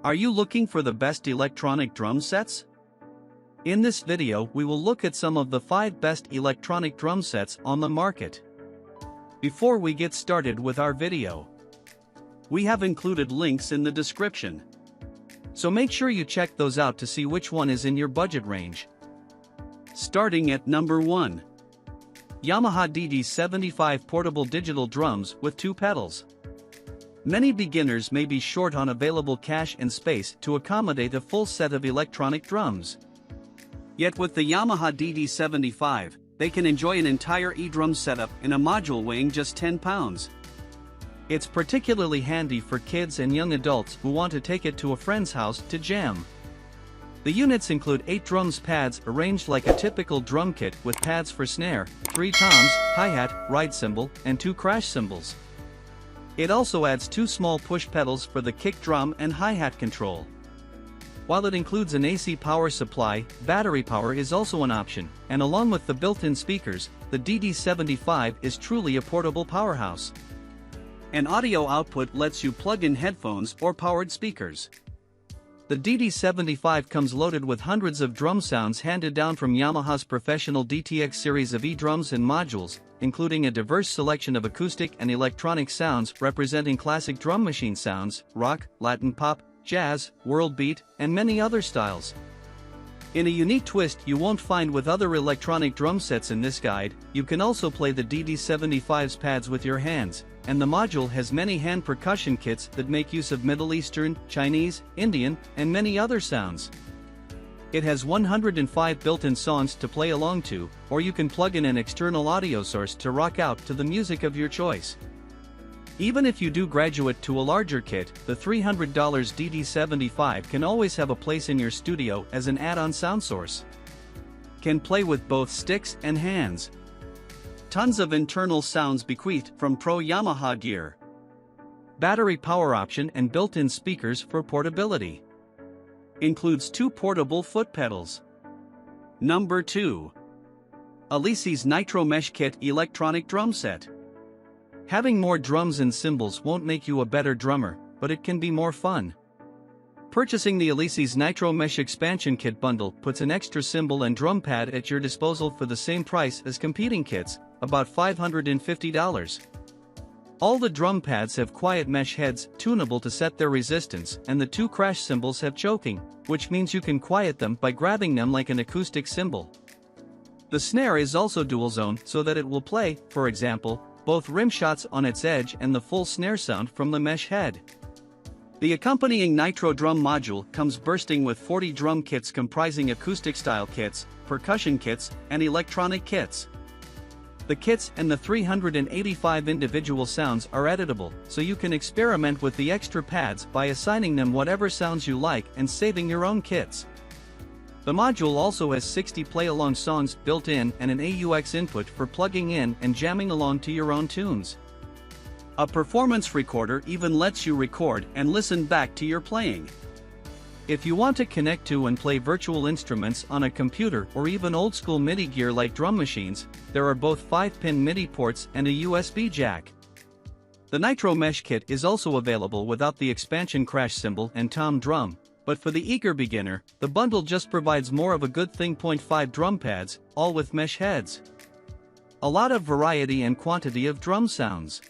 Are you looking for the best electronic drum sets? In this video we will look at some of the 5 best electronic drum sets on the market. Before we get started with our video, we have included links in the description. So make sure you check those out to see which one is in your budget range. Starting at number 1. Yamaha DD75 Portable Digital Drums with 2 pedals. Many beginners may be short on available cash and space to accommodate a full set of electronic drums. Yet with the Yamaha DD75, they can enjoy an entire e-drum setup in a module weighing just 10 pounds. It's particularly handy for kids and young adults who want to take it to a friend's house to jam. The units include 8 drums pads arranged like a typical drum kit with pads for snare, 3 toms, hi-hat, ride cymbal, and 2 crash cymbals. It also adds 2 small push pedals for the kick drum and hi-hat control. While it includes an AC power supply, battery power is also an option, and along with the built-in speakers, the DD75 is truly a portable powerhouse. An audio output lets you plug in headphones or powered speakers. The DD75 comes loaded with hundreds of drum sounds handed down from Yamaha's professional DTX series of e-drums and modules, including a diverse selection of acoustic and electronic sounds representing classic drum machine sounds, rock, Latin pop, jazz, world beat, and many other styles. In a unique twist you won't find with other electronic drum sets in this guide, you can also play the DD75's pads with your hands, and the module has many hand percussion kits that make use of Middle Eastern, Chinese, Indian, and many other sounds. It has 105 built-in songs to play along to, or you can plug in an external audio source to rock out to the music of your choice. Even if you do graduate to a larger kit, the $300 DD75 can always have a place in your studio as an add-on sound source. Can play with both sticks and hands. Tons of internal sounds bequeathed from pro Yamaha gear. Battery power option and built-in speakers for portability. Includes 2 portable foot pedals. Number 2. Alici's Nitro Mesh Kit Electronic Drum Set. Having more drums and cymbals won't make you a better drummer, but it can be more fun. Purchasing the Alici's Nitro Mesh Expansion Kit bundle puts an extra cymbal and drum pad at your disposal for the same price as competing kits, about $550. All the drum pads have quiet mesh heads, tunable to set their resistance, and the 2 crash cymbals have choking, which means you can quiet them by grabbing them like an acoustic cymbal. The snare is also dual zone so that it will play, for example, both rim shots on its edge and the full snare sound from the mesh head. The accompanying Nitro drum module comes bursting with 40 drum kits comprising acoustic style kits, percussion kits, and electronic kits. The kits and the 385 individual sounds are editable, so you can experiment with the extra pads by assigning them whatever sounds you like and saving your own kits. The module also has 60 play-along songs built in and an AUX input for plugging in and jamming along to your own tunes. A performance recorder even lets you record and listen back to your playing. If you want to connect to and play virtual instruments on a computer or even old-school MIDI gear like drum machines, there are both 5-pin MIDI ports and a USB jack. The Nitro Mesh Kit is also available without the expansion crash cymbal and tom drum, but for the eager beginner, the bundle just provides more of a good thing. 0.5 drum pads, all with mesh heads. A lot of variety and quantity of drum sounds.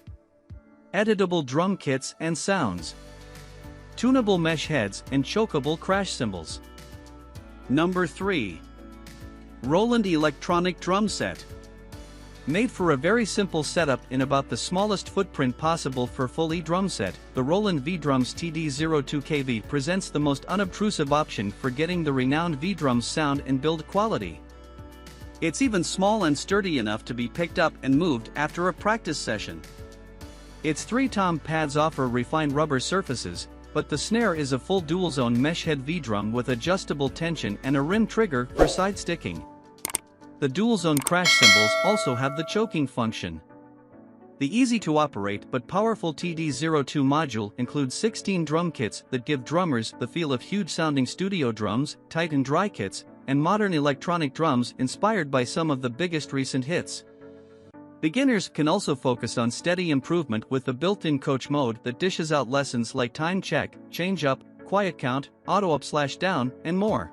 Editable drum kits and sounds. Tunable mesh heads and chokeable crash cymbals. Number 3. Roland Electronic Drum Set. Made for a very simple setup in about the smallest footprint possible for full e-drum set, the Roland V-Drums TD02KV presents the most unobtrusive option for getting the renowned V-Drums sound and build quality. It's even small and sturdy enough to be picked up and moved after a practice session. Its 3 tom pads offer refined rubber surfaces, but the snare is a full dual-zone mesh head V-drum with adjustable tension and a rim trigger for side sticking. The dual-zone crash cymbals also have the choking function. The easy-to-operate but powerful TD02 module includes 16 drum kits that give drummers the feel of huge-sounding studio drums, tight and dry kits, and modern electronic drums inspired by some of the biggest recent hits. Beginners can also focus on steady improvement with the built-in coach mode that dishes out lessons like time check, change up, quiet count, auto up/down, and more.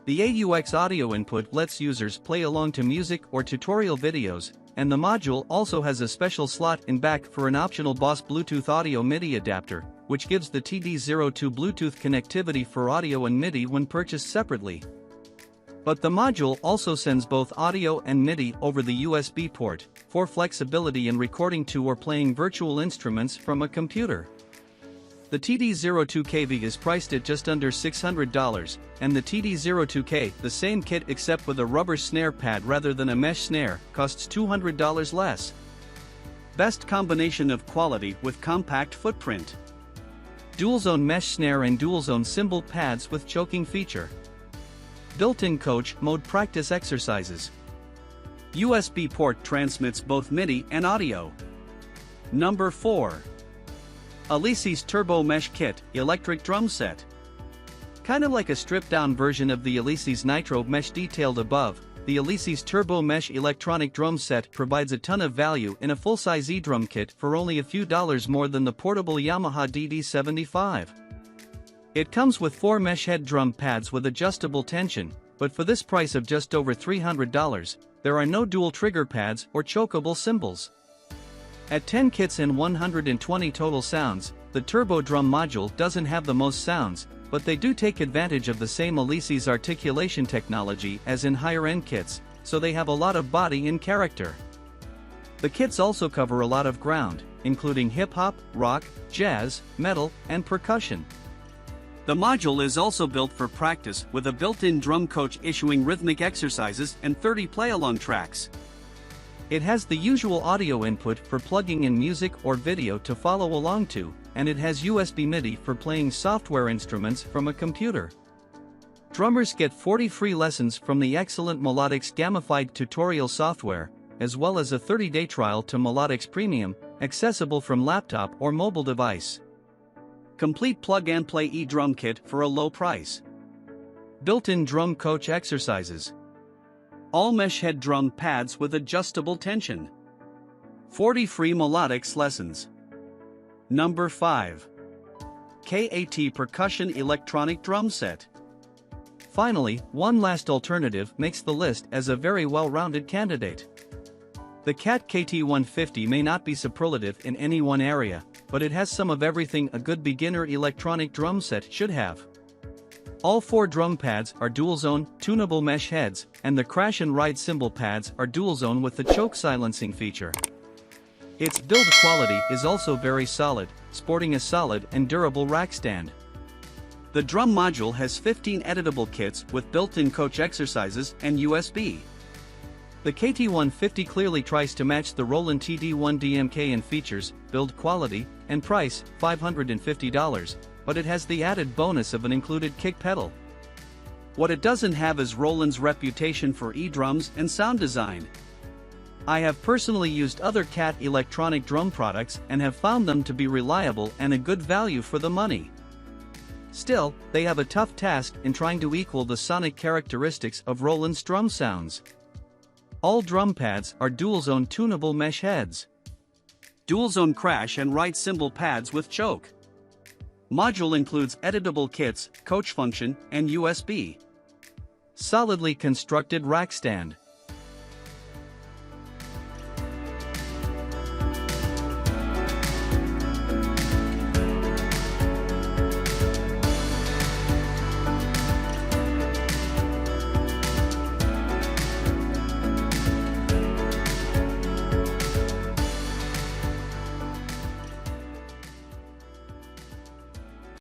The AUX audio input lets users play along to music or tutorial videos, and the module also has a special slot in back for an optional Boss Bluetooth audio MIDI adapter, which gives the TD02 Bluetooth connectivity for audio and MIDI when purchased separately. But the module also sends both audio and MIDI over the USB port, for flexibility in recording to or playing virtual instruments from a computer. The TD02KV is priced at just under $600, and the TD02K, the same kit except with a rubber snare pad rather than a mesh snare, costs $200 less. Best combination of quality with compact footprint. Dual-zone mesh snare and dual-zone cymbal pads with choking feature. Built-in coach mode practice exercises. USB port transmits both MIDI and audio. Number 4. Alici's Turbo Mesh Kit Electric Drum Set. Kinda like a stripped-down version of the Alici's Nitro Mesh detailed above, the Alici's Turbo Mesh Electronic Drum Set provides a ton of value in a full-size e-drum kit for only a few dollars more than the portable Yamaha DD75. It comes with 4 mesh head drum pads with adjustable tension, but for this price of just over $300, there are no dual trigger pads or chokeable cymbals. At 10 kits and 120 total sounds, the Turbo Drum module doesn't have the most sounds, but they do take advantage of the same Alici's articulation technology as in higher-end kits, so they have a lot of body and character. The kits also cover a lot of ground, including hip-hop, rock, jazz, metal, and percussion. The module is also built for practice with a built-in drum coach issuing rhythmic exercises and 30 play-along tracks. It has the usual audio input for plugging in music or video to follow along to, and it has USB MIDI for playing software instruments from a computer. Drummers get 40 free lessons from the excellent Melodics gamified tutorial software, as well as a 30-day trial to Melodics Premium, accessible from laptop or mobile device. Complete plug-and-play e-drum kit for a low price. Built-in drum coach exercises. All mesh head drum pads with adjustable tension. 40 free Melodics lessons. Number 5. KAT Percussion Electronic Drum Set. Finally, one last alternative makes the list as a very well-rounded candidate. The CAT KT150 may not be superlative in any one area, but it has some of everything a good beginner electronic drum set should have. All 4 drum pads are dual-zone, tunable mesh heads, and the crash and ride cymbal pads are dual-zone with the choke silencing feature. Its build quality is also very solid, sporting a solid and durable rack stand. The drum module has 15 editable kits with built-in coach exercises and USB. The KT150 clearly tries to match the Roland TD1DMK in features, build quality, and price, $550, but it has the added bonus of an included kick pedal. What it doesn't have is Roland's reputation for e-drums and sound design. I have personally used other CAT electronic drum products and have found them to be reliable and a good value for the money. Still, they have a tough task in trying to equal the sonic characteristics of Roland's drum sounds. All drum pads are dual-zone tunable mesh heads. Dual-zone crash and ride cymbal pads with choke. Module includes editable kits, coach function, and USB. Solidly constructed rack stand.